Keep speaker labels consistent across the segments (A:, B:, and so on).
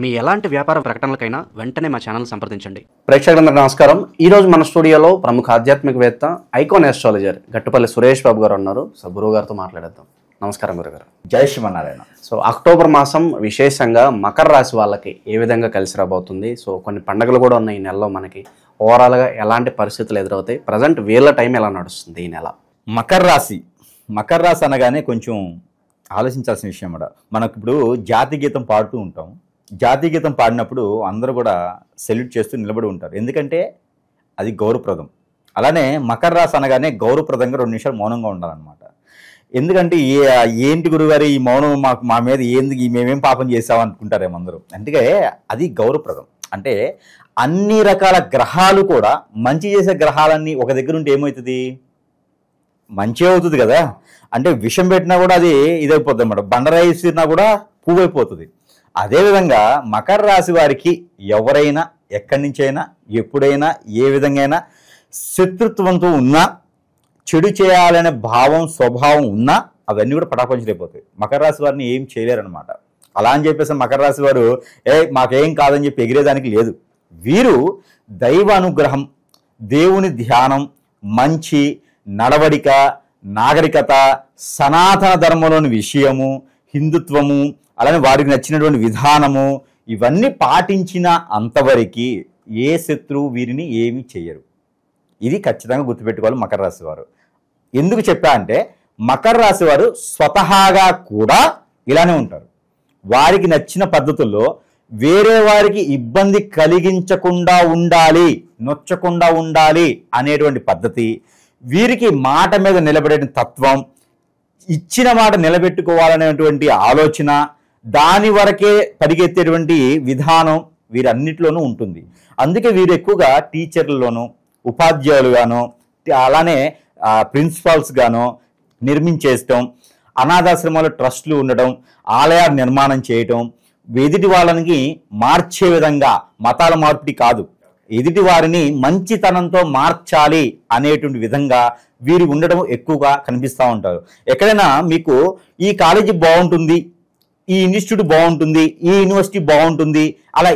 A: మీ ఎలాంటి వ్యాపార ప్రకటనలకైనా వెంటనే మా ఛానల్ సంప్రదించండి.
B: ప్రేక్షకులందరికీ నమస్కారం. ఈరోజు మన స్టూడియోలో ప్రముఖ ఆధ్యాత్మికవేత్త, ఐకాన్ ఆస్ట్రాలజర్ గట్టుపల్లి సురేష్ బాబు గారు ఉన్నారు. సో గురువు గారితో మాట్లాడేద్దాం. నమస్కారం గురుగారు.
C: జై శ్రీమన్నారాయణ.
B: సో అక్టోబర్ మాసం విశేషంగా మకర రాశి వాళ్ళకి ఏ విధంగా కలిసి రాబోతుంది? సో కొన్ని పండుగలు కూడా ఉన్నాయి ఈ నెలలో. మనకి ఓవరాల్గా ఎలాంటి పరిస్థితులు ఎదురవుతాయి? ప్రజెంట్ వీళ్ళ టైం ఎలా నడుస్తుంది ఈ నెల?
C: మకర రాశి అనగానే కొంచెం ఆలోచించాల్సిన విషయం అన్నమాట. మనకు ఇప్పుడు జాతీయ గీతం పాడుతూ ఉంటాం. జాతీయ గీతం పాడినప్పుడు అందరూ కూడా సెల్యూట్ చేస్తూ నిలబడి ఉంటారు, ఎందుకంటే అది గౌరవప్రదం. అలానే మకర రాశి అనగానే గౌరవప్రదంగా 2 నిమిషాలు మౌనంగా ఉండాలన్నమాట. ఎందుకంటే ఏంటి గురుగారు ఈ మౌనం, మా మీద ఏంది, మేమేం పాపం చేసాం అనుకుంటారేమో అందరూ. అందుకే అది గౌరవప్రదం. అంటే అన్ని రకాల గ్రహాలు కూడా, మంచి చేసే గ్రహాలన్నీ ఒక దగ్గర ఉంటే ఏమవుతుంది? మంచి అవుతుంది కదా. అంటే విషం పెట్టినా కూడా అది ఇదైపోతుంది అన్నమాట. బండరాయి విసిరినా కూడా పువ్వు అయిపోతుంది. అదేవిధంగా మకర రాశి వారికి ఎవరైనా ఎక్కడి నుంచైనా ఎప్పుడైనా ఏ విధంగా అయినా శత్రుత్వంతో ఉన్నా, చెడు చేయాలనే భావం స్వభావం ఉన్నా అవన్నీ కూడా పటాపంచలైపోతాయి. మకర రాశి వారిని ఏం చేయలేరనమాట. అలా అని చెప్పేసి మకర రాశి వారు మాకేం కాదని చెప్పి ఎగిరేదానికి లేదు. వీరు దైవ అనుగ్రహం, దేవుని ధ్యానం, మంచి నడవడిక, నాగరికత, సనాతన ధర్మంలోని విషయము, హిందుత్వము, అలానే వారికి నచ్చినటువంటి విధానము, ఇవన్నీ పాటించిన అంతవరకు ఏ శత్రువు వీరిని ఏమీ చెయ్యరు. ఇది ఖచ్చితంగా గుర్తుపెట్టుకోవాలి మకర రాశి వారు. ఎందుకు చెప్పా అంటే మకర రాశి వారు స్వతహాగా కూడా ఇలానే ఉంటారు. వారికి నచ్చిన పద్ధతుల్లో వేరే వారికి ఇబ్బంది కలిగించకుండా ఉండాలి, నొచ్చకుండా ఉండాలి అనేటువంటి పద్ధతి, వీరికి మాట మీద నిలబడే తత్వం, ఇచ్చిన మాట నిలబెట్టుకోవాలనేటువంటి ఆలోచన, దాని వరకే పరిగెత్తేటువంటి విధానం వీరన్నిటిలోనూ ఉంటుంది. అందుకే వీరు ఎక్కువగా టీచర్లలోనూ, ఉపాధ్యాయులుగానో, అలానే ప్రిన్సిపాల్స్ గానో నిర్మించేయటం, అనాథాశ్రమాలు ట్రస్టులు ఉండటం, ఆలయాలు నిర్మాణం చేయటం, ఎదుటి వాళ్ళని మార్చే విధంగా, మతాల మార్పిడి కాదు, ఎదుటి వారిని మంచితనంతో మార్చాలి అనేటువంటి విధంగా వీరు ఉండడం ఎక్కువగా కనిపిస్తూ ఉంటారు. ఎక్కడైనా మీకు ఈ కాలేజీ బాగుంటుంది, ఈ ఇన్స్టిట్యూట్ బాగుంటుంది, ఈ యూనివర్సిటీ బాగుంటుంది, అలా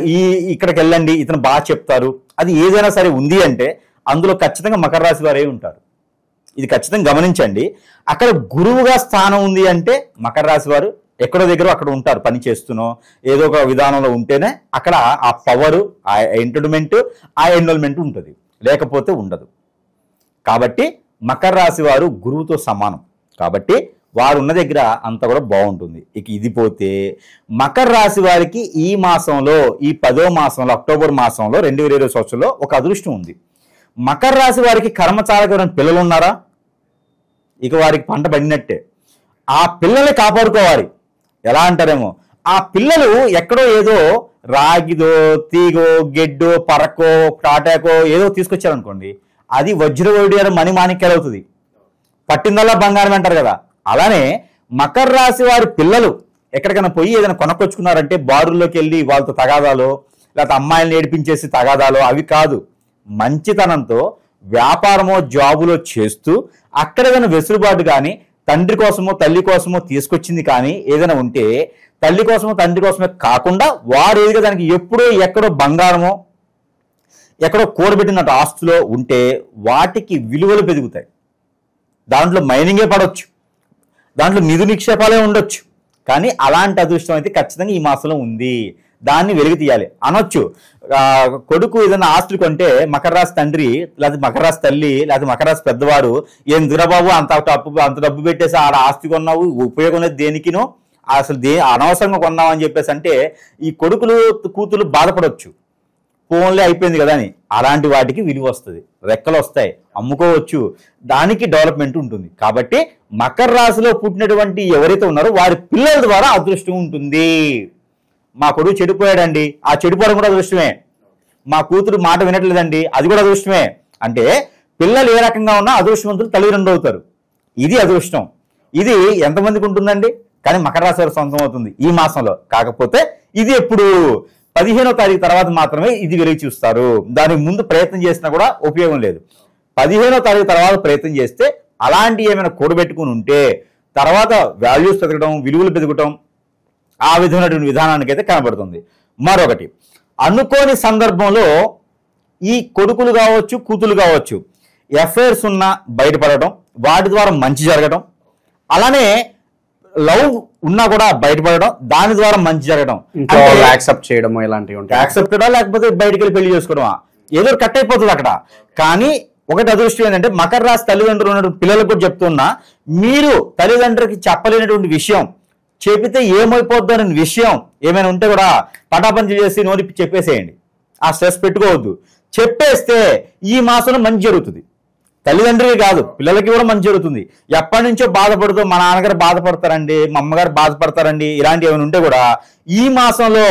C: ఇక్కడికి వెళ్ళండి, ఇతను బాగా చెప్తారు, అది ఏదైనా సరే ఉంది అంటే అందులో ఖచ్చితంగా మకర రాశి వారే ఉంటారు. ఇది ఖచ్చితంగా గమనించండి. అక్కడ గురువుగా స్థానం ఉంది అంటే మకర రాశి వారు ఎక్కడో దగ్గర అక్కడ ఉంటారు, పని చేస్తునో ఏదో ఒక విధానంలో ఉంటేనే అక్కడ ఆ పవరు, ఆ ఎంటర్టైన్మెంట్, ఆ ఎన్రోల్మెంట్ ఉంటుంది, లేకపోతే ఉండదు. కాబట్టి మకర రాశి వారు గురువుతో సమానం. కాబట్టి వారు ఉన్న దగ్గర అంతా కూడా బాగుంటుంది. ఇక ఇది పోతే మకర రాశి వారికి ఈ మాసంలో, ఈ 10వ మాసంలో, అక్టోబర్ మాసంలో 2020 సంవత్సరంలో ఒక అదృష్టం ఉంది. మకర రాశి వారికి కర్మచారకమైన పిల్లలు ఉన్నారా? ఇక వారికి పంట పడినట్టే. ఆ పిల్లల్ని కాపాడుకోవాలి. ఎలా అంటారేమో, ఆ పిల్లలు ఎక్కడో ఏదో రాగిదో, తీగో, గెడ్డో, పరకో, టాటాకో ఏదో తీసుకొచ్చారనుకోండి, అది వజ్రవైడూర్య మణిమాణిక్యాలు అవుతుంది. పట్టిందల్లా బంగారం అంటారు కదా. అలానే మకర రాశి వారి పిల్లలు ఎక్కడికైనా పోయి ఏదైనా కొనుక్కొచ్చుకున్నారంటే బారుల్లోకి వెళ్ళి వాళ్ళతో తగాదాలో, లేకపోతే అమ్మాయిలను ఏడిపించేసి తగాదాలో, అవి కాదు. మంచితనంతో వ్యాపారమో జాబులో చేస్తూ అక్కడ ఏదైనా వెసులుబాటు కానీ, తండ్రి కోసమో తల్లి కోసమో తీసుకొచ్చింది కానీ ఏదైనా ఉంటే, తల్లి కోసమో తండ్రి కోసమే కాకుండా వారు ఏదిగా దానికి ఎప్పుడో ఎక్కడో బంగారమో ఎక్కడో కూడబెట్టినట్టు ఆస్తులో ఉంటే వాటికి విలువలు పెరుగుతాయి. దాంట్లో మైనింగే పడవచ్చు, దాంట్లో నిధు నిక్షేపాలే ఉండొచ్చు. కానీ అలాంటి అదృష్టం అయితే ఖచ్చితంగా ఈ మాసంలో ఉంది. దాన్ని వెలికి తీయాలి అనొచ్చు. కొడుకు ఏదైనా ఆస్తులు కొంటే మకర రాశి తండ్రి, లేకపోతే మకర రాశి తల్లి, లేకపోతే మకర రాశి పెద్దవాడు, ఏం దురబాబు అంత డబ్బు పెట్టేసి ఆడ ఆస్తి కొన్నావు, ఉపయోగం లేదు దేనికినో, అసలు అనవసరంగా కొన్నావు అని చెప్పేసి అంటే ఈ కొడుకులు కూతురు బాధపడవచ్చు. ఫోన్లే అయిపోయింది కదా అని. అలాంటి వాటికి విలువ వస్తుంది, రెక్కలు వస్తాయి, అమ్ముకోవచ్చు, దానికి డెవలప్మెంట్ ఉంటుంది. కాబట్టి మకర రాశిలో పుట్టినటువంటి ఎవరైతే ఉన్నారో వారి పిల్లల ద్వారా అదృష్టం ఉంటుంది. మా కొడుకు చెడిపోయాడండి, ఆ చెడిపోవడం కూడా అదృష్టమే. మా కూతురు మాట వినట్లేదండి, అది కూడా అదృష్టమే. అంటే పిల్లలు ఏ రకంగా ఉన్నా అదృష్టవంతులు తల్లిదండ్రులు అవుతారు. ఇది అదృష్టం. ఇది ఎంతమందికి ఉంటుందండి? కానీ మకర రాశి వారు సొంతం అవుతుంది ఈ మాసంలో. కాకపోతే ఇది ఎప్పుడు 15వ తారీఖు తర్వాత మాత్రమే ఇది వెలిగి చూస్తారు. దానికి ముందు ప్రయత్నం చేసినా కూడా ఉపయోగం లేదు. 15వ తారీఖు తర్వాత ప్రయత్నం చేస్తే అలాంటి ఏమైనా కూడబెట్టుకుని ఉంటే తర్వాత వాల్యూస్ పెరగడం, విలువలు పెరగడం, ఆ విధమైనటువంటి విధానానికి అయితే కనబడుతుంది. మరొకటి, అనుకోని సందర్భంలో ఈ కొడుకులు కావచ్చు, కూతులు కావచ్చు, ఎఫ్ఐఆర్స్ ఉన్నా బయటపడటం, వాటి ద్వారా మంచి జరగడం, అలానే లవ్ ఉన్నా కూడా బయటపడడం, దాని ద్వారా మంచి జరగడం,
B: యాక్సెప్ట్ చేయడము ఇలాంటివి ఉంటాయి.
C: యాక్సెప్టెడా లేకపోతే బయటికి వెళ్ళి పెళ్లి చేసుకోవడమా, ఏదో కట్ అయిపోతుంది అక్కడ. కానీ ఒకటి అదృష్టం ఏంటంటే మకర రాశి తల్లిదండ్రులు ఉన్నటువంటి పిల్లలకు కూడా చెప్తున్నా, మీరు తల్లిదండ్రులకి చెప్పలేనటువంటి విషయం, చెబితే ఏమైపోద్దు అనే విషయం ఏమైనా ఉంటే కూడా పటాపంచి చేసి నోటి చెప్పేసేయండి. ఆ స్ట్రెస్ పెట్టుకోవద్దు. చెప్పేస్తే ఈ మాసంలో మంచి జరుగుతుంది. తల్లిదండ్రులకి కాదు, పిల్లలకి కూడా మంచి జరుగుతుంది. ఎప్పటి నుంచో బాధపడుతూ మా నాన్నగారు బాధపడతారండి, మా అమ్మగారు బాధపడతారండి, ఇలాంటివి ఏమైనా ఉంటే కూడా ఈ మాసంలో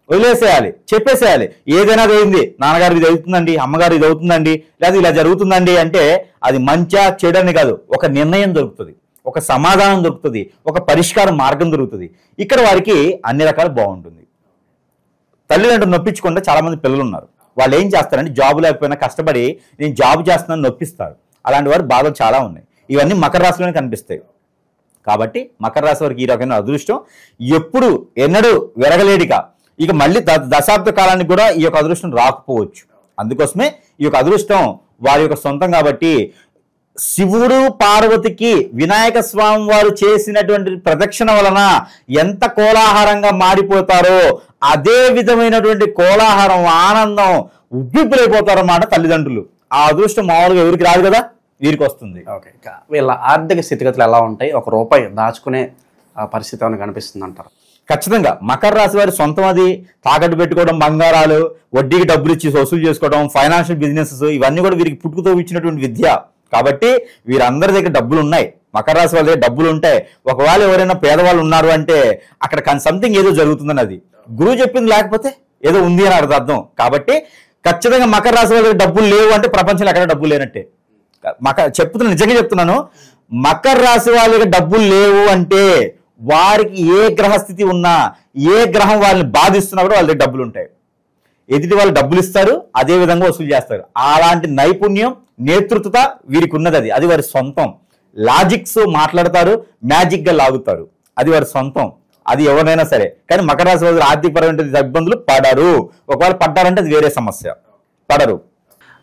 C: వదిలేసేయాలి, చెప్పేసేయాలి. ఏదైనా అయింది, నాన్నగారు ఇది అవుతుందండి, అమ్మగారు ఇది అవుతుందండి, లేదా ఇలా జరుగుతుందండి అంటే అది మంచా చెడని కాదు, ఒక నిర్ణయం దొరుకుతుంది, ఒక సమాధానం దొరుకుతుంది, ఒక పరిష్కార మార్గం దొరుకుతుంది. ఇక్కడ వారికి అన్ని రకాలు బాగుంటుంది. తల్లిదండ్రులు నొప్పించకుండా చాలా మంది పిల్లలు ఉన్నారు. వాళ్ళు ఏం చేస్తారంటే జాబ్ లేకపోయినా కష్టపడి నేను జాబ్ చేస్తున్నాను నొప్పిస్తారు. అలాంటి వారు బాధలు చాలా ఉన్నాయి. ఇవన్నీ మకర రాశిలోనే కనిపిస్తాయి. కాబట్టి మకర రాశి వారికి ఈ రకమైన అదృష్టం ఎప్పుడు ఎన్నడూ వెరగలేడిగా, ఇక మళ్ళీ దశాబ్ద కాలానికి కూడా ఈ యొక్క అదృష్టం రాకపోవచ్చు. అందుకోసమే ఈ యొక్క అదృష్టం వారి యొక్క సొంతం. కాబట్టి శివుడు పార్వతికి వినాయక స్వామి వారు చేసినటువంటి ప్రదక్షిణ వలన ఎంత కోలాహలంగా మారిపోతారో అదే విధమైనటువంటి కోలాహలం, ఆనందం, ఉబ్బిబ్బులైపోతారన్నమాట తల్లిదండ్రులు. ఆ అదృష్టం మామూలుగా ఎవరికి రాదు కదా, వీరికి వస్తుంది.
B: ఓకే, వీళ్ళ ఆర్థిక స్థితిగతులు ఎలా ఉంటాయి? ఒక రూపాయి దాచుకునే పరిస్థితి ఏమైనా కనిపిస్తుంది అంటారు?
C: ఖచ్చితంగా మకర రాశి వారి సొంతం అది. తాకట్టు పెట్టుకోవడం, బంగారాలు, వడ్డీకి డబ్బులు ఇచ్చి వసూలు చేసుకోవడం, ఫైనాన్షియల్ బిజినెసెస్, ఇవన్నీ కూడా వీరికి పుట్టుకతో ఇచ్చినటువంటి విద్య. కాబట్టి వీరందరి దగ్గర డబ్బులు ఉన్నాయి. మకర రాశి వాళ్ళ దగ్గర డబ్బులు ఉంటాయి. ఒకవేళ ఎవరైనా పేదవాళ్ళు ఉన్నారు అంటే అక్కడ సంథింగ్ ఏదో జరుగుతుందని, అది గురువు చెప్పింది లేకపోతే ఏదో ఉంది అని అర్థం. కాబట్టి ఖచ్చితంగా మకర రాశి వాళ్ళ దగ్గర డబ్బులు లేవు అంటే ప్రపంచంలో ఎక్కడ డబ్బులు లేనట్టే. నిజంగా చెప్తున్నాను, మకర రాశి వాళ్ళ దగ్గర డబ్బులు లేవు అంటే వారికి ఏ గ్రహస్థితి ఉన్నా, ఏ గ్రహం వాళ్ళని బాధిస్తున్నా కూడా వాళ్ళ దగ్గర డబ్బులు ఉంటాయి. ఎదుటి వాళ్ళు డబ్బులు ఇస్తారు, అదే విధంగా వసూలు చేస్తారు. అలాంటి నైపుణ్యం, నేతృత్వత వీరికి ఉన్నది. అది వారి సొంతం. లాజిక్స్ మాట్లాడతారు, మ్యాజిక్ గా లాగుతారు, అది వారి సొంతం. అది ఎవరినైనా సరే. కానీ మకర రాశి వారు ఆర్థికపరమైన ఇబ్బందులు పడరు. ఒకవేళ పడ్డారంటే అది వేరే సమస్య, పడరు.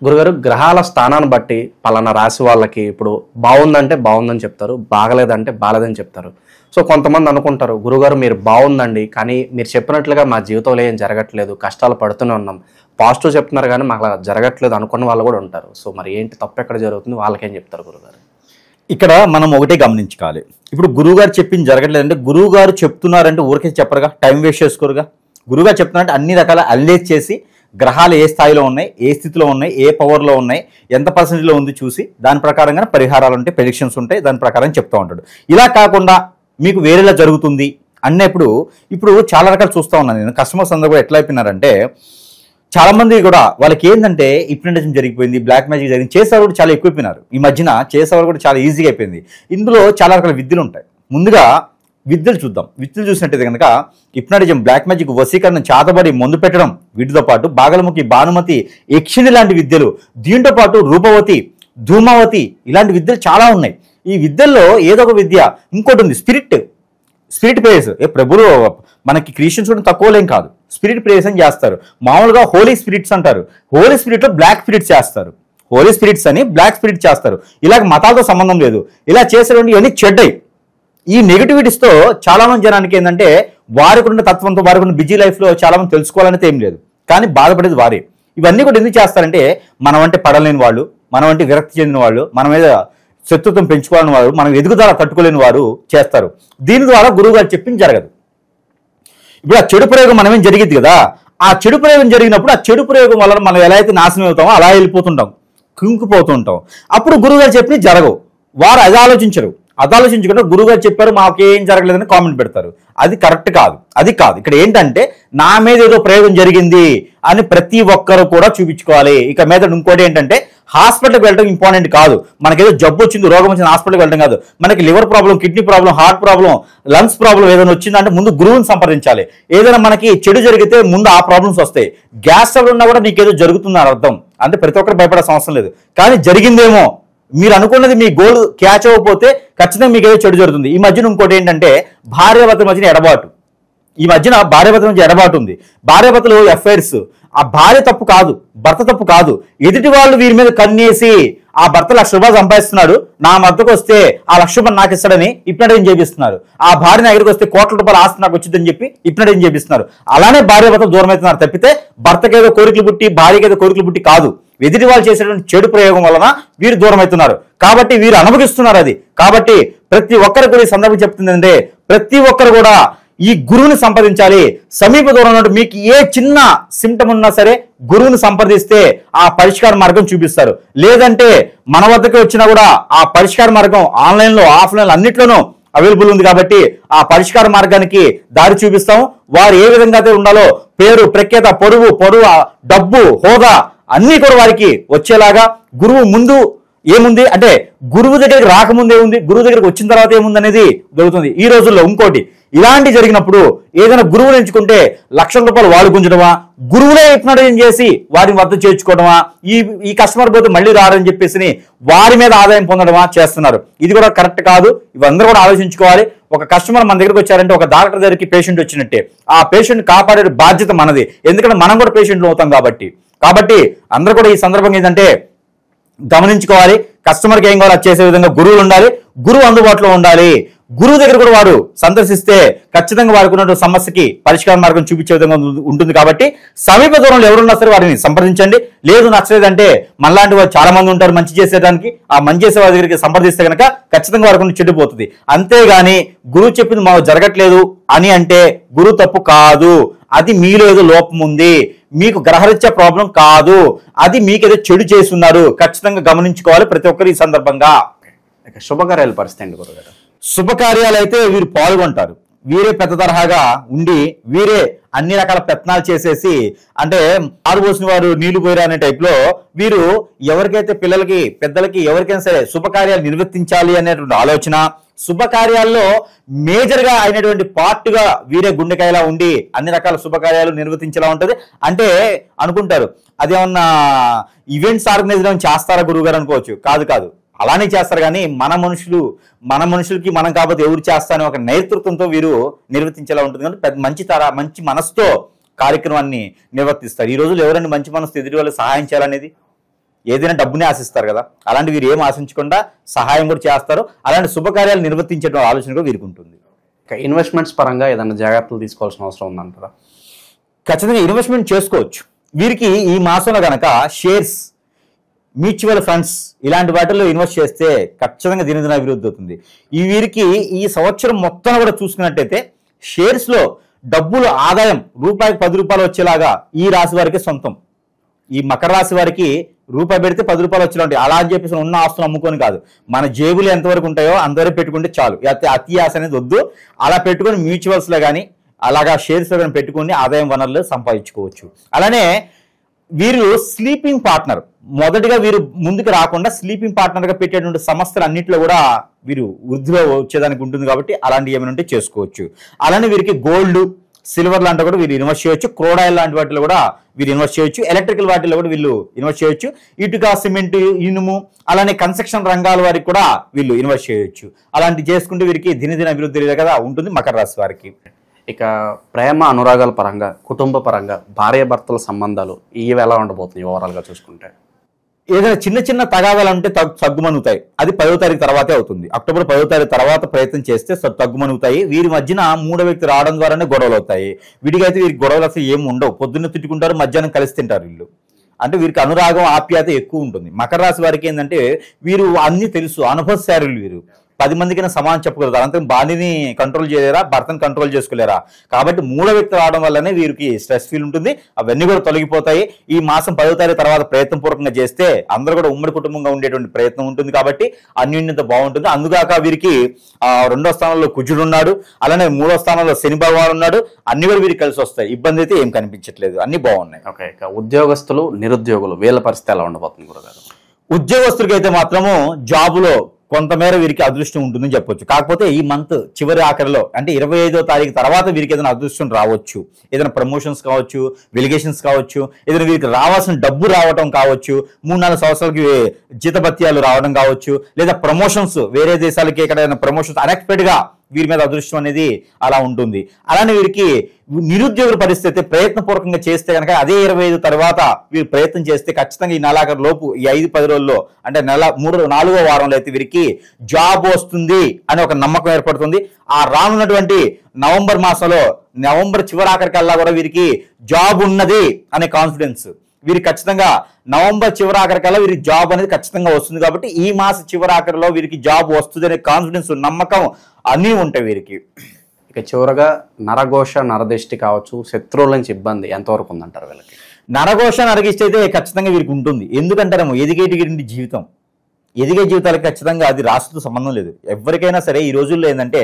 B: గురుగారు, గ్రహాల స్థానాన్ని బట్టి పలానా రాశి వాళ్ళకి ఇప్పుడు బాగుందంటే బాగుందని చెప్తారు, బాగలేదంటే బాగలేదని చెప్తారు. సో కొంతమంది అనుకుంటారు, గురుగారు మీరు బాగుందండి, కానీ మీరు చెప్పినట్లుగా మా జీవితంలో ఏం జరగట్లేదు, కష్టాలు పడుతూనే ఉన్నాం, పాజిటివ్ చెప్తున్నారు కానీ మాకు అలా జరగట్లేదు అనుకున్న వాళ్ళు కూడా ఉంటారు. సో మరి ఏంటి తప్పు ఎక్కడ జరుగుతుంది, వాళ్ళకేం చెప్తారు గురుగారు?
C: ఇక్కడ మనం ఒకటే గమనించుకోవాలి. ఇప్పుడు గురువుగారు చెప్పింది జరగట్లేదంటే గురువుగారు చెప్తున్నారంటే ఊరికే చెప్పరుగా, టైం వేస్ట్ చేసుకోరుగా. గురువుగారు చెప్తున్నారంటే అన్ని రకాల అనలైజ్ చేసి గ్రహాలు ఏ స్థాయిలో ఉన్నాయి, ఏ స్థితిలో ఉన్నాయి, ఏ పవర్లో ఉన్నాయి, ఎంత పర్సెంటేజ్లో ఉంది చూసి దాని ప్రకారంగా పరిహారాలు ఉంటాయి, ప్రెడిక్షన్స్ ఉంటాయి, దాని ప్రకారం చెప్తూ ఉంటాడు. ఇలా కాకుండా మీకు వేరేలా జరుగుతుంది అన్నప్పుడు ఇప్పుడు చాలా రకాలు చూస్తూ ఉన్నాను నేను. కస్టమర్స్ అందరూ కూడా ఎట్లా అయిపోయినారంటే, చాలా మంది కూడా వాళ్ళకి ఏంటంటే హిప్నటిజం జరిగిపోయింది, బ్లాక్ మ్యాజిక్ జరిగింది, చేసేవారు కూడా చాలా ఎక్కువైపోయినారు. ఈ మధ్యన చేసేవారు కూడా చాలా ఈజీగా అయిపోయింది. ఇందులో చాలా రకాల విద్యలు ఉంటాయి. ముందుగా విద్యలు చూద్దాం. విద్యలు చూసినట్టయితే కనుక హిప్నటిజం, బ్లాక్ మ్యాజిక్, వశీకరణ, చాతబడి, మందు పెట్టడం, వీటితో పాటు బాగలముఖి, భానుమతి, యక్షిణి లాంటి విద్యలు, దీంతో పాటు రూపవతి, ధూమావతి, ఇలాంటి విద్యలు చాలా ఉన్నాయి. ఈ విద్యల్లో ఏదో ఒక విద్య. ఇంకోటి ఉంది స్పిరిట్ ప్రేయర్స్. ప్రభులు మనకి క్రిస్టియన్స్ కూడా తక్కువలేం కాదు, స్పిరిట్ ప్రేయర్స్ అని చేస్తారు. మామూలుగా హోలీ స్పిరిట్స్ అంటారు. హోలీ స్పిరిట్ లో బ్లాక్ స్పిరిట్స్ చేస్తారు. హోలీ స్పిరిట్స్ అని బ్లాక్ స్పిరిట్ చేస్తారు. ఇలాగ మతాలతో సంబంధం లేదు. ఇలా చేసేటువంటి ఇవన్నీ చెడ్డయి. ఈ నెగిటివిటీస్తో చాలా మంది జనానికి ఏంటంటే వారికి ఉన్న తత్వంతో, వారికి ఉన్న బిజీ లైఫ్ లో చాలా మంది తెలుసుకోవాలనేది ఏం లేదు, కానీ బాధపడేది వారే. ఇవన్నీ కూడా ఎందుకు చేస్తారంటే మనం అంటే పడలేని వాళ్ళు, మనం అంటే విరక్తి చెందిన వాళ్ళు, మన మీద శత్రుత్వం పెంచుకోవాలని వారు, మనం ఎదుగుదల తట్టుకోలేని వారు చేస్తారు. దీని ద్వారా గురువు గారు చెప్పింది జరగదు. ఇప్పుడు ఆ చెడు ప్రయోగం మనమేం జరిగింది కదా, ఆ చెడు ప్రయోగం జరిగినప్పుడు ఆ చెడు ప్రయోగం వల్ల మనం ఎలా అయితే నాశనం అవుతామో అలా వెళ్ళిపోతుంటాం, కుంగిపోతుంటాం. అప్పుడు గురువు గారు చెప్పినవి జరగవు. వారు అది ఆలోచించకుండా గురువు గారు చెప్పారు మాకేం జరగలేదని కామెంట్ పెడతారు. అది కరెక్ట్ కాదు. అది కాదు. ఇక్కడ ఏంటంటే నా మీద ఏదో ప్రయోగం జరిగింది అని ప్రతి ఒక్కరు కూడా చూపించుకోవాలి. ఇక మీద ఇంకోటి ఏంటంటే హాస్పిటల్కి వెళ్ళడం ఇంపార్టెంట్ కాదు. మనకేదో జబ్బు వచ్చింది, రోగం వచ్చింది, హాస్పిటల్కి వెళ్ళడం కాదు. మనకి liver problem, kidney problem, heart problem, lungs problem ఏదైనా వచ్చిందంటే ముందు గురువుని సంప్రదించాలి. ఏదైనా మనకి చెడు జరిగితే ముందు ఆ ప్రాబ్లమ్స్ వస్తాయి. గ్యాస్ ట్రబుల్ ఉన్నా కూడా నీకేదో జరుగుతుందని అర్థం. అంటే ప్రతి ఒక్కరు భయపడాల్సిన అవసరం లేదు. కానీ జరిగిందేమో, మీరు అనుకున్నది మీ గోల్ క్యాచ్ అవ్వకపోతే ఖచ్చితంగా మీకు ఏదో చెడు జరుగుతుంది. ఈ మధ్యన ఇంకోటి ఏంటంటే భార్యాభర్తల మధ్యన ఎడబాటు. ఈ మధ్యన భార్యాభర్తల నుంచి ఎడబాటు ఉంది. భార్యాభర్తలు ఎఫ్ఐఆర్స్, ఆ భార్య తప్పు కాదు, భర్త తప్పు కాదు, ఎదుటి వాళ్ళు వీరి మీద కన్నేసి ఆ భర్త ₹1,00,000 సంపాదిస్తున్నాడు, నా మద్దతుకు వస్తే ఆ ₹1,00,000 నాకు ఇస్తాడని ఇప్పినడేం చేపిస్తున్నారు. ఆ భార్య నా దగ్గరికి వస్తే ₹1,00,000 ఆస్తి నాకు వచ్చిందని చెప్పి ఇప్పినడేం చేపిస్తున్నారు. అలానే భార్య భర్త దూరం అవుతున్నారు తప్పితే భర్తకేదో కోరికలు పుట్టి భార్యకేదో కోరికలు పుట్టి కాదు. ఎదుటి వాళ్ళు చేసేటువంటి చెడు ప్రయోగం వలన వీరు దూరం అవుతున్నారు. కాబట్టి వీరు అనుభవిస్తున్నారు అది. కాబట్టి ప్రతి ఒక్కరు కూడా ఈ సందర్భం చెప్తుంది అంటే ప్రతి ఒక్కరు కూడా ఈ గురువుని సంప్రదించాలి. సమీప దూరంలో మీకు ఏ చిన్న సిమ్టమ్ ఉన్నా సరే గురువుని సంప్రదిస్తే ఆ పరిష్కార మార్గం చూపిస్తారు. లేదంటే మన వద్దకు వచ్చినా కూడా ఆ పరిష్కార మార్గం ఆన్లైన్లో ఆఫ్లైన్లో అన్నిట్లోనూ అవైలబుల్ ఉంది. కాబట్టి ఆ పరిష్కార మార్గానికి దారి చూపిస్తాము. వారు ఏ విధంగా అయితే ఉండాలో పేరు, ప్రఖ్యాత, పొరుగు, డబ్బు, హోదా అన్నీ కూడా వారికి వచ్చేలాగా గురువు ముందు ఏముంది అంటే గురువు దగ్గరికి రాకముందు ఏముంది, గురువు దగ్గరికి వచ్చిన తర్వాత ఏముంది అనేది దొరుకుతుంది. ఈ రోజుల్లో ఇంకోటి ఇలాంటి జరిగినప్పుడు ఏదైనా గురువుని ఎంచుకుంటే ₹1,00,000 వాడు గుంజడమా, గురువులే ఇప్పినడం చేసి వారిని వద్ద చేర్చుకోవడమా, ఈ కస్టమర్ పోతే మళ్ళీ రారని చెప్పేసి వారి మీద ఆదాయం పొందడమా చేస్తున్నారు. ఇది కూడా కరెక్ట్ కాదు. ఇవందరూ కూడా ఆలోచించుకోవాలి. ఒక కస్టమర్ మన దగ్గరికి వచ్చారంటే ఒక డాక్టర్ దగ్గరికి పేషెంట్ వచ్చినట్టే. ఆ పేషెంట్ కాపాడే బాధ్యత మనది. ఎందుకంటే మనం కూడా పేషెంట్లు అవుతాం కాబట్టి అందరూ కూడా ఈ సందర్భంగా ఏంటంటే గమనించుకోవాలి. కస్టమర్కి ఏం కావాలో చేసే విధంగా గురువులు ఉండాలి, గురువు అందుబాటులో ఉండాలి. గురువు దగ్గర కూడా వారు సందర్శిస్తే ఖచ్చితంగా వారికి ఉన్న సమస్యకి పరిష్కార మార్గం చూపించే విధంగా ఉంటుంది. కాబట్టి సమీప దూరంలో ఎవరున్నా సరే వారిని సంప్రదించండి. లేదు నచ్చలేదంటే మనలాంటి వారు చాలా మంది ఉంటారు మంచి చేసేదానికి. ఆ మంచి చేసే వారి దగ్గరికి సంప్రదిస్తే కనుక ఖచ్చితంగా వారికి చెడిపోతుంది. అంతేగాని గురువు చెప్పింది మాకు జరగట్లేదు అని అంటే గురువు తప్పు కాదు. అది మీలో ఏదో లోపం ఉంది, మీకు గ్రహరీత్యా ప్రాబ్లం కాదు, అది మీకేదో చెడు చేస్తున్నారు. ఖచ్చితంగా గమనించుకోవాలి ప్రతి ఒక్కరు ఈ సందర్భంగా.
B: శుభకార్యాల పరిస్థితి అండి గురుగారు.
C: శుభకార్యాలు అయితే వీరు పాల్గొంటారు. వీరే పెద్ద తరహాగా ఉండి వీరే అన్ని రకాల ప్రయత్నాలు చేసేసి అంటే ఆరుబోసిన వారు నీళ్లు పోయిరా అనే టైప్ లో వీరు ఎవరికైతే పిల్లలకి పెద్దలకి ఎవరికైనా సరే శుభకార్యాలు నిర్వర్తించాలి అనేటువంటి ఆలోచన, శుభకార్యాల్లో మేజర్ గా అయినటువంటి పార్ట్ గా వీరే గుండెకాయలా ఉండి అన్ని రకాల శుభకార్యాలు నిర్వర్తించేలా ఉంటది. అంటే అనుకుంటారు అదేమన్నా ఈవెంట్స్ ఆర్గనైజ్ చేస్తారా గురువు గారు అనుకోవచ్చు. కాదు, అలానే చేస్తారు. కానీ మన మనుషులకి మనం కాబట్టి ఎవరు చేస్తారని ఒక నేతృత్వంతో వీరు నిర్వర్తించేలా ఉంటుంది. కానీ మంచి మనసుతో కార్యక్రమాన్ని నిర్వర్తిస్తారు. ఈ రోజుల్లో ఎవరైనా మంచి మనసుతో ఎదుటి వాళ్ళు సహాయం చేయాలనేది ఏదైనా డబ్బునే ఆశిస్తారు కదా. అలాంటి వీరు ఏం ఆశించకుండా సహాయం కూడా చేస్తారు. అలాంటి శుభకార్యాలు నిర్వర్తించే ఆలోచన కూడా వీరికి ఉంటుంది.
B: ఇన్వెస్ట్మెంట్స్ పరంగా ఏదైనా జాగ్రత్తలు తీసుకోవాల్సిన అవసరం ఉందంటారా?
C: ఖచ్చితంగా ఇన్వెస్ట్మెంట్ చేసుకోవచ్చు. వీరికి ఈ మాసంలో కనుక షేర్స్, మ్యూచువల్ ఫండ్స్ ఇలాంటి వాటిల్లో ఇన్వెస్ట్ చేస్తే ఖచ్చితంగా దినదిన అభివృద్ధి అవుతుంది. ఈ వీరికి ఈ సంవత్సరం మొత్తం కూడా చూసుకున్నట్టయితే షేర్స్ లో డబ్బులు ఆదాయం రూపాయికి ₹10 వచ్చేలాగా ఈ రాశి వారికి సొంతం. ఈ మకర రాశి వారికి రూపాయి పెడితే ₹10 వచ్చేలా ఉంటాయి. అలా అని చెప్పేసి ఉన్న ఆస్తులు అమ్ముకొని కాదు, మన జేబులు ఎంతవరకు ఉంటాయో అంతవరకు పెట్టుకుంటే చాలు. అతి ఆశ అనేది వద్దు. అలా పెట్టుకుని మ్యూచువల్స్ లో కానీ అలాగా షేర్స్ లో కానీ పెట్టుకుని ఆదాయం వనరులు సంపాదించుకోవచ్చు. అలానే వీరు స్లీపింగ్ పార్ట్నర్ మొదటిగా వీరు ముందుకు రాకుండా స్లీపింగ్ పార్ట్నర్ గా పెట్టేటువంటి సంస్థలు అన్నింటిలో కూడా వీరు వృద్ధిలో వచ్చేదానికి ఉంటుంది. కాబట్టి అలాంటి ఏమైనా ఉంటే చేసుకోవచ్చు. అలానే వీరికి గోల్డ్, సిల్వర్ లాంటి కూడా వీరు ఇన్వెస్ట్ చేయొచ్చు. క్రోడాయిల్ లాంటి వాటిలో కూడా వీరు ఇన్వెస్ట్ చేయొచ్చు. ఎలక్ట్రికల్ వాటిలో కూడా వీళ్ళు ఇన్వెస్ట్ చేయొచ్చు. ఇటుక, సిమెంట్, ఇనుము అలానే కన్స్ట్రక్షన్ రంగాల వారికి కూడా వీళ్ళు ఇన్వెస్ట్ చేయొచ్చు. అలాంటి చేసుకుంటే వీరికి దినదిన అభివృద్ధి కదా ఉంటుంది మకర రాశి వారికి.
B: ఇక ప్రేమ అనురాగాల పరంగా, కుటుంబ పరంగా భార్యాభర్తల సంబంధాలు ఇవి ఎలా ఉండబోతున్నాయి ఓవరాల్ గా చూసుకుంటే?
C: ఏదైనా చిన్న తగాదాలు అంటే తగ్గుమనుగుతాయి. అది 10వ తారీఖు తర్వాతే అవుతుంది. అక్టోబర్ 10వ తారీఖు తర్వాత ప్రయత్నం చేస్తే తగ్గుమనుగుతాయి. వీరి మధ్యన మూడో వ్యక్తి రావడం ద్వారానే గొడవలు అవుతాయి. వీడికైతే వీరికి గొడవలు అసలు ఏమి ఉండవు. పొద్దున్న తిట్టుకుంటారు, మధ్యాహ్నం కలిసి తింటారు వీళ్ళు. అంటే వీరికి అనురాగం, ఆప్యాయత ఎక్కువ ఉంటుంది. మకర రాశి వారికి ఏంటంటే వీరు అన్ని తెలుసు, అనుభవశారులు. వీరు 10 మందికైనా సమానం చెప్పగలుగుతారు. అంతే భార్యని కంట్రోల్ చేయలేరా, భర్తను కంట్రోల్ చేసుకోలేరా. కాబట్టి మూడో వ్యక్తి రావడం వల్లనే వీరికి స్ట్రెస్ ఫీల్ ఉంటుంది. అవన్నీ కూడా తొలగిపోతాయి. ఈ మాసం 10వ తారీఖు తర్వాత ప్రయత్నపూర్వకంగా చేస్తే అందరూ కూడా ఉమ్మడి కుటుంబంగా ఉండేటువంటి ప్రయత్నం ఉంటుంది. కాబట్టి అన్యోన్యత బాగుంటుంది. అందుగాక వీరికి 2వ స్థానంలో కుజుడు ఉన్నాడు. అలానే 3వ స్థానంలో శని భగవాన్ ఉన్నాడు. అన్ని కూడా వీరికి కలిసి వస్తాయి. ఇబ్బంది అయితే ఏం కనిపించట్లేదు, అన్ని బాగున్నాయి.
B: ఓకే, ఇక ఉద్యోగస్తులు, నిరుద్యోగులు వీళ్ళ పరిస్థితి ఎలా ఉండబోతుంది గురుగారు?
C: ఉద్యోగస్తులకి అయితే మాత్రము జాబులో కొంతమేర వీరికి అదృష్టం ఉంటుందని చెప్పొచ్చు. కాకపోతే ఈ మంత్ చివరి ఆఖరిలో అంటే 25వ తారీఖు తర్వాత వీరికి ఏదైనా అదృష్టం రావచ్చు. ఏదైనా ప్రమోషన్స్ కావచ్చు, వెలిగేషన్స్ కావచ్చు, ఏదైనా వీరికి రావాల్సిన డబ్బు రావడం కావచ్చు, 3-4 సంవత్సరాలకి జీతభత్యాలు రావడం కావచ్చు, లేదా ప్రమోషన్స్ వేరే దేశాలకి ఎక్కడైనా ప్రమోషన్స్ అన్ఎక్స్పెక్టెడ్ గా వీరి మీద అదృష్టం అనేది అలా ఉంటుంది. అలానే వీరికి నిరుద్యోగుల పరిస్థితి ప్రయత్నపూర్వకంగా చేస్తే కనుక అదే 25 తర్వాత వీరు ప్రయత్నం చేస్తే ఖచ్చితంగా ఈ నెలాఖరు లోపు ఈ 5-10 రోజుల్లో అంటే నెల 4వ వారంలో అయితే వీరికి జాబ్ వస్తుంది అనే ఒక నమ్మకం ఏర్పడుతుంది. ఆ రానున్నటువంటి నవంబర్ మాసంలో నవంబర్ చివరాఖరికల్లా కూడా వీరికి జాబ్ ఉన్నది అనే కాన్ఫిడెన్స్ వీరికి ఖచ్చితంగా నవంబర్ చివరాఖరికల్లా వీరికి జాబ్ అనేది ఖచ్చితంగా వస్తుంది. కాబట్టి ఈ మాస చివరాఖరిలో వీరికి జాబ్ వస్తుంది అనే కాన్ఫిడెన్స్ నమ్మకం అన్నీ ఉంటాయి వీరికి.
B: ఇక చివరగా నరఘోష నరదిష్టి కావచ్చు, శత్రువుల నుంచి ఇబ్బంది ఎంతవరకు ఉందంటారు వీళ్ళకి?
C: నరఘోష నరగిష్టి అయితే ఖచ్చితంగా వీరికి ఉంటుంది. ఎందుకంటారేమో ఎదిగేటి జీవితం, ఎదిగే జీవితాలకు ఖచ్చితంగా అది రాసుతో సంబంధం లేదు. ఎవరికైనా సరే ఈ రోజుల్లో ఏంటంటే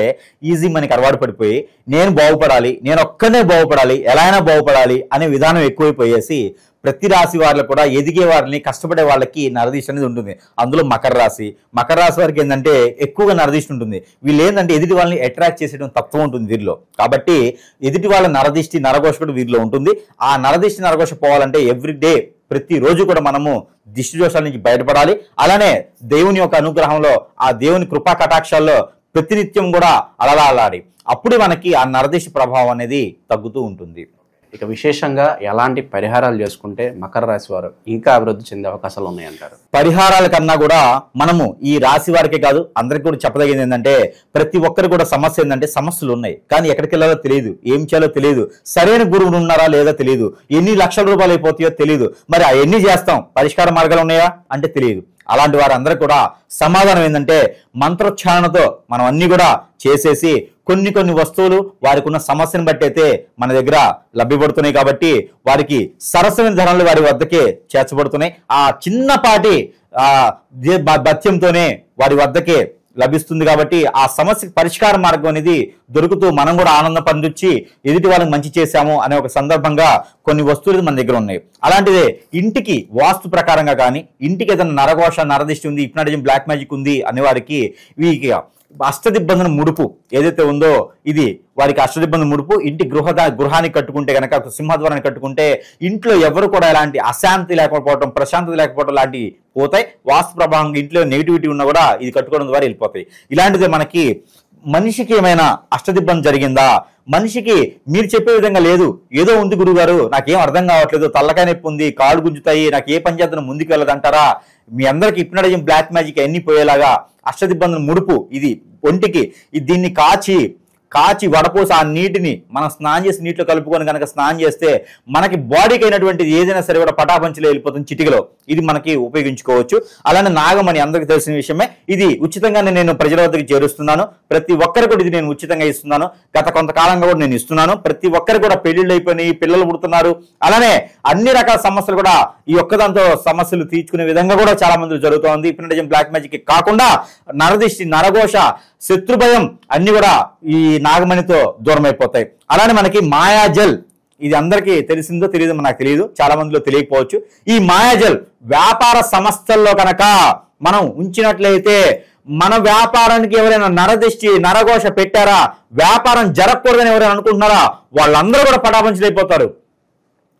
C: ఈజీ మనకి అలవాటు పడిపోయి నేను బాగుపడాలి, నేను ఒక్కనే బాగుపడాలి, ఎలా అయినా బాగుపడాలి అనే విధానం ఎక్కువైపోయేసి ప్రతి రాశి వాళ్ళకు కూడా ఎదిగే వారిని కష్టపడే వాళ్ళకి నరదిష్టి అనేది ఉంటుంది. అందులో మకర రాశి వారికి ఏంటంటే ఎక్కువగా నరదిష్టి ఉంటుంది. వీళ్ళు ఏంటంటే ఎదుటి వాళ్ళని అట్రాక్ట్ చేసేయడం తత్వం ఉంటుంది వీరిలో. కాబట్టి ఎదుటి వాళ్ళ నరదిష్టి నరఘోష కూడా వీరిలో ఉంటుంది. ఆ నరదిష్టి నరఘోష పోవాలంటే ఎవ్రీడే ప్రతిరోజు కూడా మనము దిష్టి దోషాల నుంచి బయటపడాలి. అలానే దేవుని యొక్క అనుగ్రహంలో ఆ దేవుని కృపా కటాక్షాల్లో ప్రతినిత్యం కూడా అలలాడాలి. అప్పుడు మనకి ఆ నరదిష్టి ప్రభావం అనేది తగ్గుతూ ఉంటుంది.
B: ఇక విశేషంగా ఎలాంటి పరిహారాలు చేసుకుంటే మకర రాశి వారు ఇంకా అభివృద్ధి చెందే అవకాశాలు ఉన్నాయంటారు?
C: పరిహారాల కన్నా కూడా మనము ఈ రాశి వారికే కాదు అందరికి కూడా చెప్పదగింది ఏంటంటే ప్రతి ఒక్కరు కూడా సమస్య ఏంటంటే సమస్యలు ఉన్నాయి, కానీ ఎక్కడికి వెళ్ళాలో తెలియదు, ఏం చేయాలో తెలియదు, సరైన గురువులు ఉన్నారా లేదా తెలియదు, ఎన్ని లక్షల రూపాయలు అయిపోతాయో తెలియదు, మరి ఎన్ని చేస్తాం, పరిష్కార మార్గాలు ఉన్నాయా అంటే తెలియదు. అలాంటి వారందరూ కూడా సమాధానం ఏంటంటే మంత్రోచ్చారణతో మనం అన్ని కూడా చేసేసి కొన్ని వస్తువులు వారికి ఉన్న సమస్యను బట్టి అయితే మన దగ్గర లభ్యపడుతున్నాయి. కాబట్టి వారికి సరసమైన ధరలు వారి వద్దకే చేర్చబడుతున్నాయి. ఆ చిన్నపాటి భత్యంతోనే వారి వద్దకే లభిస్తుంది. కాబట్టి ఆ సమస్యకి పరిష్కార మార్గం అనేది దొరుకుతూ మనం కూడా ఆనందం పొందొచ్చి ఎదుటి వాళ్ళకి మంచి చేశాము అనే ఒక సందర్భంగా కొన్ని వస్తువులు మన దగ్గర ఉన్నాయి. అలాంటిదే ఇంటికి వాస్తు ప్రకారంగా కానీ ఇంటికి ఏదైనా నరఘోష నరదిష్టి ఉంది, హిప్నాటిజం, బ్లాక్ మ్యాజిక్ ఉంది అనే వారికి వీరికి అష్టదిబ్బంధన ముడుపు ఏదైతే ఉందో ఇది వారికి అష్టదిబ్బంధన ముడుపు ఇంటి గృహానికి కట్టుకుంటే కనుక సింహద్వారాన్ని కట్టుకుంటే ఇంట్లో ఎవరు కూడా ఎలాంటి అశాంతి లేకపోవడం, ప్రశాంతత లేకపోవడం లాంటివి పోతాయి. వాస్తు ప్రభావం ఇంట్లో నెగిటివిటీ ఉన్నా కూడా ఇది కట్టుకోవడం ద్వారా వెళ్ళిపోతాయి. ఇలాంటిదే మనకి మనిషికి ఏమైనా అష్టదిబ్బంది జరిగిందా, మనిషికి మీరు చెప్పే విధంగా లేదు, ఏదో ఉంది గురుగారు నాకేం అర్థం కావట్లేదు, తల్లకాయ నొప్పి ఉంది, కాళ్ళు గుంజుతాయి, నాకు ఏ పని చేద్దాం ముందుకు వెళ్ళదంటారా, మీ అందరికి హిప్నాటిజం బ్లాక్ మ్యాజిక్ అన్ని పోయేలాగా అష్టదిబ్బంధన ముడుపు ఇది ఒంటికి దీన్ని కాచి వడపోసి ఆ నీటిని మనం స్నానం చేసి నీటిలో కలుపుకొని కనుక స్నానం చేస్తే మనకి బాడీకి అయినటువంటిది ఏదైనా సరే కూడా పటాపంచిలో వెళ్ళిపోతుంది చిటికలో. ఇది మనకి ఉపయోగించుకోవచ్చు. అలానే నాగమణి అందరికీ తెలిసిన విషయమే, ఇది ఉచితంగానే నేను ప్రజల వద్దకు చేరుస్తున్నాను. ప్రతి ఒక్కరు కూడా ఇది నేను ఉచితంగా ఇస్తున్నాను. గత కొంతకాలంగా కూడా నేను ఇస్తున్నాను. ప్రతి ఒక్కరు కూడా పెళ్లిళ్ళు అయిపోయినాయి, పిల్లలు పుడుతున్నారు. అలానే అన్ని రకాల సమస్యలు కూడా ఈ ఒక్కదాంతో సమస్యలు తీర్చుకునే విధంగా కూడా చాలా మంది జరుగుతోంది. హిప్నాటిజం బ్లాక్ మ్యాజిక్ కాకుండా నరదిష్టి నరఘోష శత్రుభయం అన్ని కూడా ఈ నాగమణితో దూరం అయిపోతాయి. అలానే మనకి మాయాజల్, ఇది అందరికీ తెలిసిందో తెలియదో నాకు తెలియదు, చాలా మందిలో తెలియకపోవచ్చు. ఈ మాయాజల్ వ్యాపార సంస్థల్లో కనుక మనం ఉంచినట్లయితే మన వ్యాపారానికి ఎవరైనా నరదిష్టి నరఘోష పెట్టారా, వ్యాపారం జరగకూడదని ఎవరైనా అనుకుంటున్నారా, వాళ్ళందరూ కూడా పటాపంచలైపోతారు.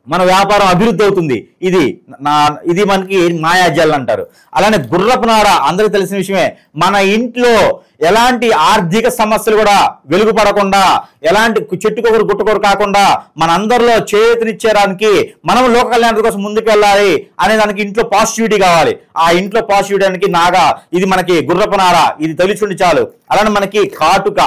C: మన వ్యాపారం అభివృద్ధి అవుతుంది. ఇది మనకి మాయాజల్ అంటారు. అలానే గుర్రపు నార అందరికీ తెలిసిన విషయమే. మన ఇంట్లో ఎలాంటి ఆర్థిక సమస్యలు కూడా వెలుగుపడకుండా, ఎలాంటి చెట్టుకొకరు గుట్టుకొకరు కాకుండా మన అందరిలో చేతినిచ్చేయడానికి మనం లోక కళ్యాణం కోసం ముందుకు వెళ్ళాలి అనే దానికి ఇంట్లో పాజిటివిటీ కావాలి. ఆ ఇంట్లో పాజిటివిటీ ఇది మనకి గుర్రపు నార, ఇది తెలిసిండి చాలు. అలానే మనకి కాటుక,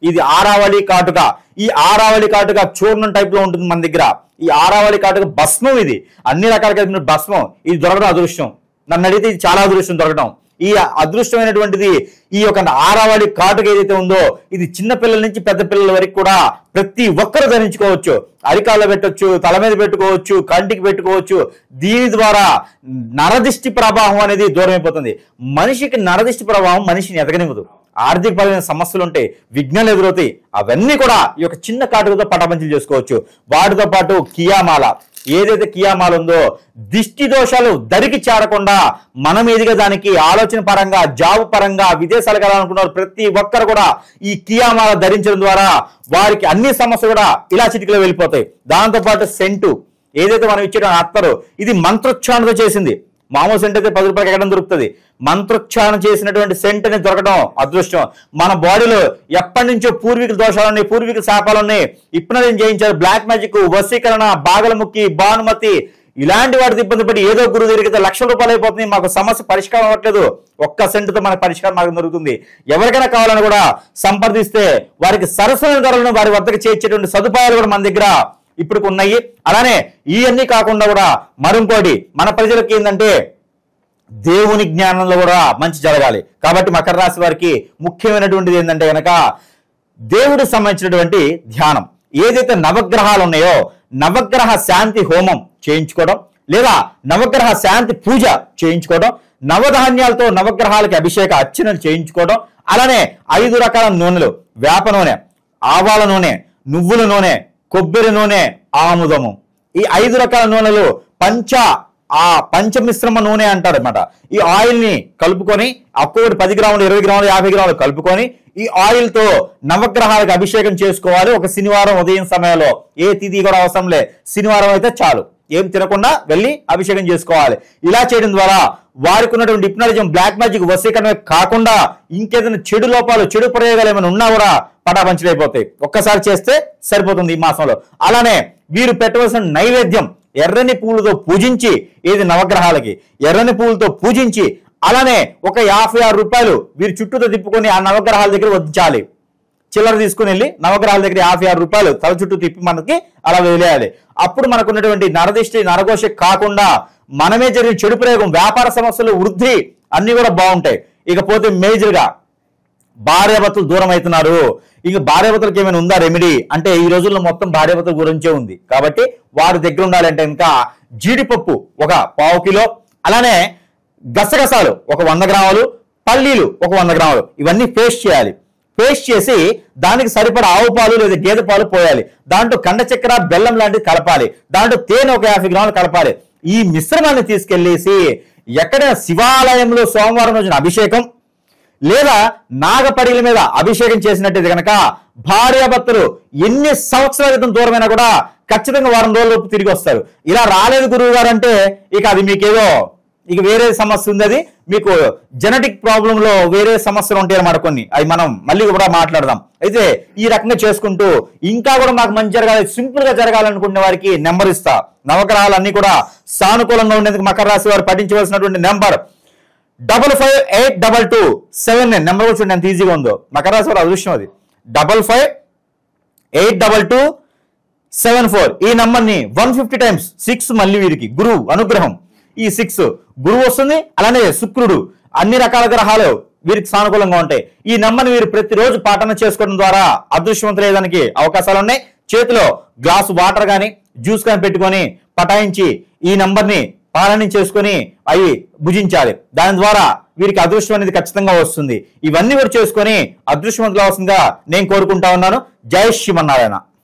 C: ఇది ఆరావళి కాటుక. ఈ ఆరావళి కాటుక చూర్ణం టైప్ లో ఉంటుంది మన దగ్గర. ఈ ఆరావళి కాటుక భస్మం, ఇది అన్ని రకాలుగా భస్మం. ఇది దొరకడం అదృష్టం. నన్ను అడిగితే ఇది చాలా అదృష్టం దొరకడం. ఈ అదృష్టమైనటువంటిది ఈ యొక్క ఆరావళి కాటుక ఏదైతే ఉందో ఇది చిన్న పిల్లల నుంచి పెద్ద పిల్లల వరకు కూడా ప్రతి ఒక్కరు ధరించుకోవచ్చు. అరికాల్లో పెట్టవచ్చు, తల మీద పెట్టుకోవచ్చు, కంటికి పెట్టుకోవచ్చు. దీని ద్వారా నరదిష్టి ప్రభావం అనేది దూరం అయిపోతుంది. మనిషికి నరదిష్టి ప్రభావం మనిషిని ఎదగనివ్వదు. ఆర్థికపరమైన సమస్యలు ఉంటాయి, విఘ్నాలు ఎదురవుతాయి. అవన్నీ కూడా ఈ యొక్క చిన్న కాటుకతో పటాపంచలు చేసుకోవచ్చు. వాటితో పాటు కియామాల, ఏదైతే కియామాల ఉందో దిష్టి దోషాలు దరికి చేరకుండా మనం ఎదిగే దానికి ఆలోచన పరంగా, జాబ్ పరంగా, విదేశాలకు వెళ్ళాలనుకున్నారు ప్రతి ఒక్కరు కూడా ఈ కియామాల ధరించడం ద్వారా వారికి అన్ని సమస్యలు కూడా ఇలా చిటికలో వెళ్ళిపోతాయి. దాంతోపాటు సెంటు ఏదైతే మనం ఇచ్చే అత్తరు, ఇది మంత్రోచ్చారణతో చేసింది. మామూలు సెంట్ అయితే 10 రూపాయలకి ఎక్కడ దొరుకుతుంది. మంత్రోచ్చారణ చేసినటువంటి సెంట్ అనేది దొరకడం అదృష్టం. మన బాడీలో ఎప్పటి నుంచో పూర్వీకుల దోషాలు ఉన్నాయి, పూర్వీకుల శాపాలు ఉన్నాయి. ఇప్నోటైజేషన్ చేయించారు, బ్లాక్ మ్యాజిక్, వశీకరణ, బాగలముఖి, భానుమతి, ఇలాంటి వాటికి ఇబ్బంది పడి ఏదో గురువు దగ్గరికి లక్షల రూపాయలు అయిపోతుంది, మాకు సమస్య పరిష్కారం అవ్వట్లేదు. ఒక్క సెంటుతో మనకు పరిష్కారం మార్గం దొరుకుతుంది. ఎవరికైనా కావాలని కూడా సంప్రదిస్తే వారికి సరసమైన ధరలను వారి వద్దకు చేర్చేటువంటి సదుపాయాలు కూడా మన దగ్గర ఇప్పుడు ఉన్నాయి. అలానే ఇవన్నీ కాకుండా కూడా మరొకటి మన ప్రజలకి ఏంటంటే దేవుని జ్ఞానంలో కూడా మంచి జరగాలి. కాబట్టి మకర రాశి వారికి ముఖ్యమైనటువంటిది ఏంటంటే కనుక దేవుడికి సంబంధించినటువంటి ధ్యానం. ఏదైతే నవగ్రహాలు ఉన్నాయో నవగ్రహ శాంతి హోమం చేయించుకోవడం, లేదా నవగ్రహ శాంతి పూజ చేయించుకోవడం, నవధాన్యాలతో నవగ్రహాలకి అభిషేక అర్చనలు చేయించుకోవడం, అలానే 5 రకాల నూనెలు, వేప నూనె, ఆవాల నూనె, నువ్వుల నూనె, కొబ్బరి నూనె, ఆముదము, ఈ 5 రకాల నూనెలు పంచమిశ్రమ నూనె అంటారు అనమాట. ఈ ఆయిల్ ని కలుపుకొని ఒక్కొక్కటి 10 గ్రాములు, 20 గ్రాములు, 50 గ్రాములు కలుపుకొని ఈ ఆయిల్ తో నవగ్రహాలకు అభిషేకం చేసుకోవాలి. ఒక శనివారం ఉదయం సమయంలో, ఏ తిథి కూడా అవసరం లే, శనివారం అయితే చాలు, ఏం తినకుండా వెళ్ళి అభిషేకం చేసుకోవాలి. ఇలా చేయడం ద్వారా వారికి ఉన్నటువంటి హిప్నోటిజం, బ్లాక్ మ్యాజిక్, వశీకరణమే కాకుండా ఇంకేదైనా చెడు లోపాలు, చెడు ప్రయోగాలు ఏమైనా ఉన్నా కూడా పటాపంచలైపోతాయి. ఒక్కసారి చేస్తే సరిపోతుంది ఈ మాసంలో. అలానే వీరు పెట్టవలసిన నైవేద్యం ఎర్రని పూలతో పూజించి, ఏది నవగ్రహాలకి ఎర్రని పూలతో పూజించి, అలానే ఒక 56 రూపాయలు వీరి చుట్టూతో తిప్పుకొని ఆ నవగ్రహాల దగ్గర వదించాలి. చిల్లర తీసుకుని వెళ్ళి నవగ్రహాల దగ్గర 56 రూపాయలు తల చుట్టూ తిప్పి మనకి అలా వదిలేయాలి. అప్పుడు మనకు ఉన్నటువంటి నరదిష్టి, నరఘోష కాకుండా మనమే జరిగిన చెడు ప్రయోగం, వ్యాపార సమస్యలు, వృద్ధి అన్ని కూడా బాగుంటాయి. ఇకపోతే మేజర్గా భార్యాభర్తలు దూరం అవుతున్నారు. ఇక భార్యాభర్తలకు ఏమైనా ఉందా రెమెడీ అంటే, ఈ రోజుల్లో మొత్తం భార్యాభర్తల గురించే ఉంది. కాబట్టి వారి దగ్గర ఉండాలంటే ఇంకా జీడిపప్పు ఒక 1/2 కిలో, అలానే గసగసాలు ఒక 100 గ్రాములు, పల్లీలు ఒక 100 గ్రాములు, ఇవన్నీ పేస్ట్ చేయాలి. పేస్ట్ చేసి దానికి సరిపడా ఆవు పాలు లేదా గేదె పాలు పోయాలి. దాంట్లో కండ చక్కెర, బెల్లం లాంటివి కలపాలి. దాంట్లో తేనె ఒక 50 గ్రాములు కలపాలి. ఈ మిశ్రమాన్ని తీసుకెళ్లేసి ఎక్కడైనా శివాలయంలో సోమవారం రోజున అభిషేకం లేదా నాగపడిల మీద అభిషేకం చేసినట్టయితే కనుక భార్యాభర్తలు ఎన్ని సంవత్సరాల క్రితం దూరమైనా కూడా ఖచ్చితంగా వారం రోజులలోపు తిరిగి వస్తారు. ఇలా రాలేదు గురువు గారు అంటే ఇక అది మీకేదో ఇక వేరే సమస్య ఉంది, అది మీకు జెనెటిక్ ప్రాబ్లం లో వేరే సమస్యలు ఉంటాయి అన్నమాట కొన్ని, అవి మనం మళ్ళీ కూడా మాట్లాడదాం. అయితే ఈ రకంగా చేసుకుంటూ ఇంకా కూడా మాకు మంచి జరగాలి, సింపుల్ గా జరగాలనుకునే వారికి నెంబర్ ఇస్తా. నవగ్రహాలన్నీ కూడా సానుకూలంగా ఉండేందుకు మకర రాశి వారు పఠించవలసినటువంటి నెంబర్ 558227 నెంబర్ కూడా చూడండి ఎంత ఈజీగా ఉందో. మకర రాశి వారు అదృష్టం అది. 558224 ఈ నంబర్ని 150 టైమ్స్ 6 మళ్ళీ వీరికి గురువు అనుగ్రహం, ఈ 6 గురువు వస్తుంది. అలానే శుక్రుడు, అన్ని రకాల గ్రహాలు వీరికి సానుకూలంగా ఉంటాయి. ఈ నంబర్ని వీరు ప్రతిరోజు పాఠన చేసుకోవడం ద్వారా అదృష్టవంతులయ్యేదానికి అవకాశాలు ఉన్నాయి. చేతిలో గ్లాసు వాటర్ కానీ జ్యూస్ కానీ పెట్టుకొని పటాయించి ఈ నంబర్ని పాలన చేసుకొని అవి భుజించాలి. దాని ద్వారా వీరికి అదృష్టం అనేది ఖచ్చితంగా వస్తుంది. ఇవన్నీ కూడా చేసుకొని అదృష్టవంతులు అవసరంగా నేను కోరుకుంటా ఉన్నాను. జై శ్రీమన్నారాయణ.